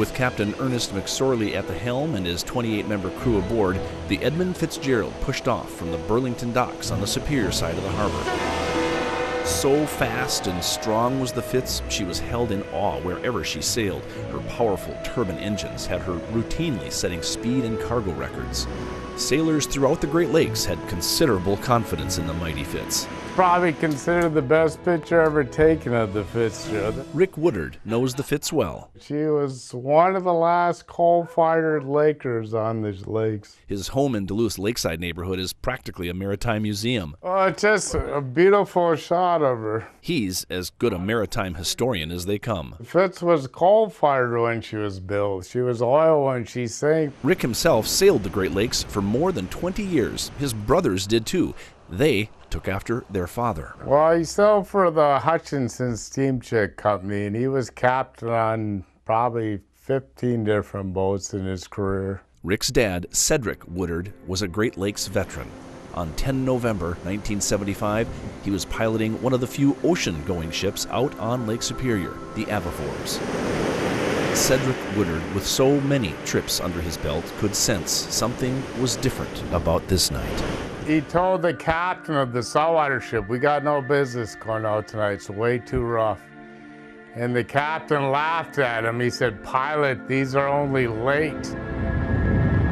With Captain Ernest McSorley at the helm and his 28-member crew aboard, the Edmund Fitzgerald pushed off from the Burlington docks on the Superior side of the harbor. So fast and strong was the Fitz, she was held in awe wherever she sailed. Her powerful turbine engines had her routinely setting speed and cargo records. Sailors throughout the Great Lakes had considerable confidence in the mighty Fitz. Probably considered the best picture ever taken of the Fitzgerald. Rick Woodard knows the Fitz well. She was one of the last coal-fired Lakers on the lakes. His home in Duluth's Lakeside neighborhood is practically a maritime museum. Oh, it's just a beautiful shot of her. He's as good a maritime historian as they come. The Fitz was coal-fired when she was built. She was oil when she sank. Rick himself sailed the Great Lakes for more than 20 years. His brothers did too. They took after their father. Well, he sailed for the Hutchinson Steamship Company, and he was captain on probably 15 different boats in his career. Rick's dad, Cedric Woodard, was a Great Lakes veteran. On 10 November 1975, he was piloting one of the few ocean-going ships out on Lake Superior, the Avafors. Cedric Woodard, with so many trips under his belt, could sense something was different about this night. He told the captain of the saltwater ship, "We got no business going out tonight, it's way too rough." And the captain laughed at him. He said, "Pilot, these are only late."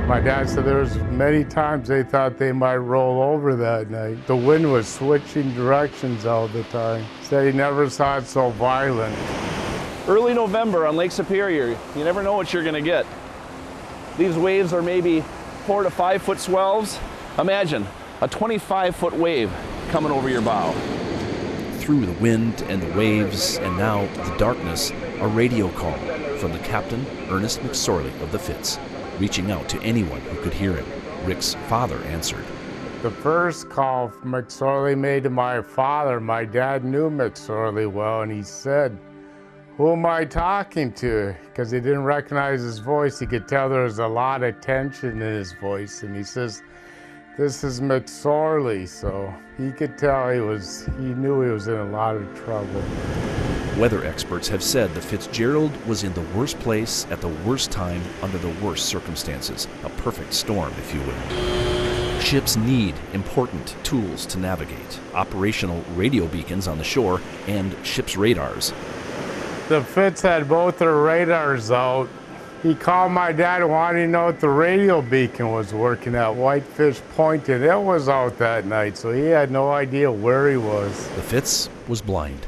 My dad said there was many times they thought they might roll over that night. The wind was switching directions all the time. Said he never saw it so violent. Early November on Lake Superior, you never know what you're gonna get. These waves are maybe 4 to 5 foot swells. Imagine a 25-foot wave coming over your bow. Through the wind and the waves, and now the darkness, a radio call from the captain, Ernest McSorley of the Fitz, reaching out to anyone who could hear him. Rick's father answered. The first call McSorley made to my father, my dad knew McSorley well, and he said, "Who am I talking to?" Because he didn't recognize his voice. He could tell there was a lot of tension in his voice, and he says, "This is McSorley," so he could tell he knew he was in a lot of trouble. Weather experts have said the Fitzgerald was in the worst place at the worst time under the worst circumstances. A perfect storm, if you will. Ships need important tools to navigate. Operational radio beacons on the shore and ship's radars. The Fitz had both their radars out. He called my dad and wanted to know if the radio beacon was working at Whitefish Point, and it was out that night, so he had no idea where he was. The Fitz was blind,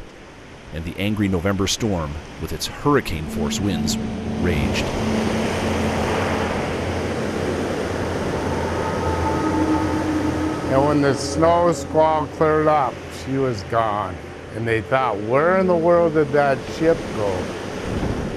and the angry November storm, with its hurricane-force winds, raged. And when the snow squall cleared up, she was gone. And they thought, where in the world did that ship go?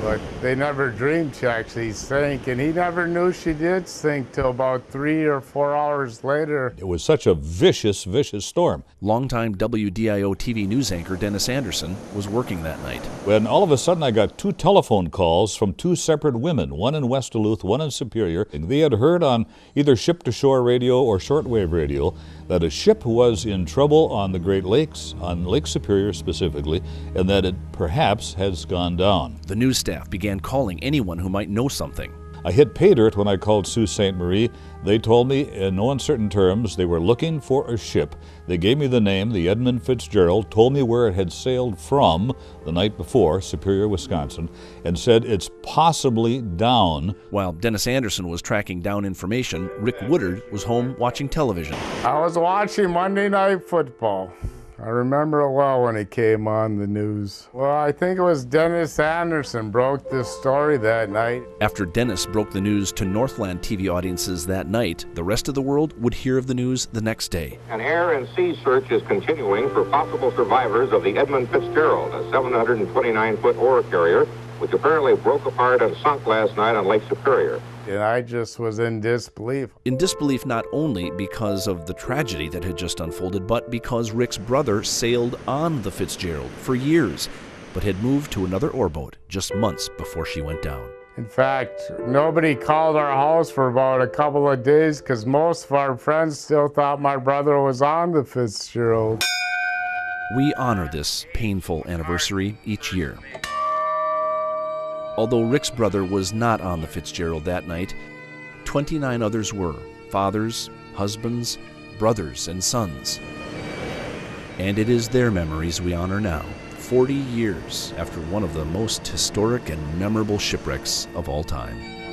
But they never dreamed she actually sank, and he never knew she did sink till about 3 or 4 hours later. It was such a vicious, vicious storm. Longtime WDIO-TV news anchor Dennis Anderson was working that night. When all of a sudden I got 2 telephone calls from 2 separate women, one in West Duluth, one in Superior. They had heard on either ship-to-shore radio or shortwave radio that a ship was in trouble on the Great Lakes, on Lake Superior specifically, and that it perhaps has gone down. The news staff began calling anyone who might know something. I hit pay dirt when I called Sault Ste. Marie. They told me in no uncertain terms they were looking for a ship. They gave me the name, the Edmund Fitzgerald, told me where it had sailed from the night before, Superior, Wisconsin, and said it's possibly down. While Dennis Anderson was tracking down information, Rick Woodard was home watching television. I was watching Monday Night Football. I remember it well when it came on the news. Well, I think it was Dennis Anderson broke this story that night. After Dennis broke the news to Northland TV audiences that night, the rest of the world would hear of the news the next day. An air and sea search is continuing for possible survivors of the Edmund Fitzgerald, a 729-foot ore carrier, which apparently broke apart and sunk last night on Lake Superior. And I just was in disbelief. In disbelief not only because of the tragedy that had just unfolded, but because Rick's brother sailed on the Fitzgerald for years, but had moved to another ore boat just months before she went down. In fact, nobody called our house for about a couple of days because most of our friends still thought my brother was on the Fitzgerald. We honor this painful anniversary each year. Although Rick's brother was not on the Fitzgerald that night, 29 others were, fathers, husbands, brothers, and sons. And it is their memories we honor now, 40 years after one of the most historic and memorable shipwrecks of all time.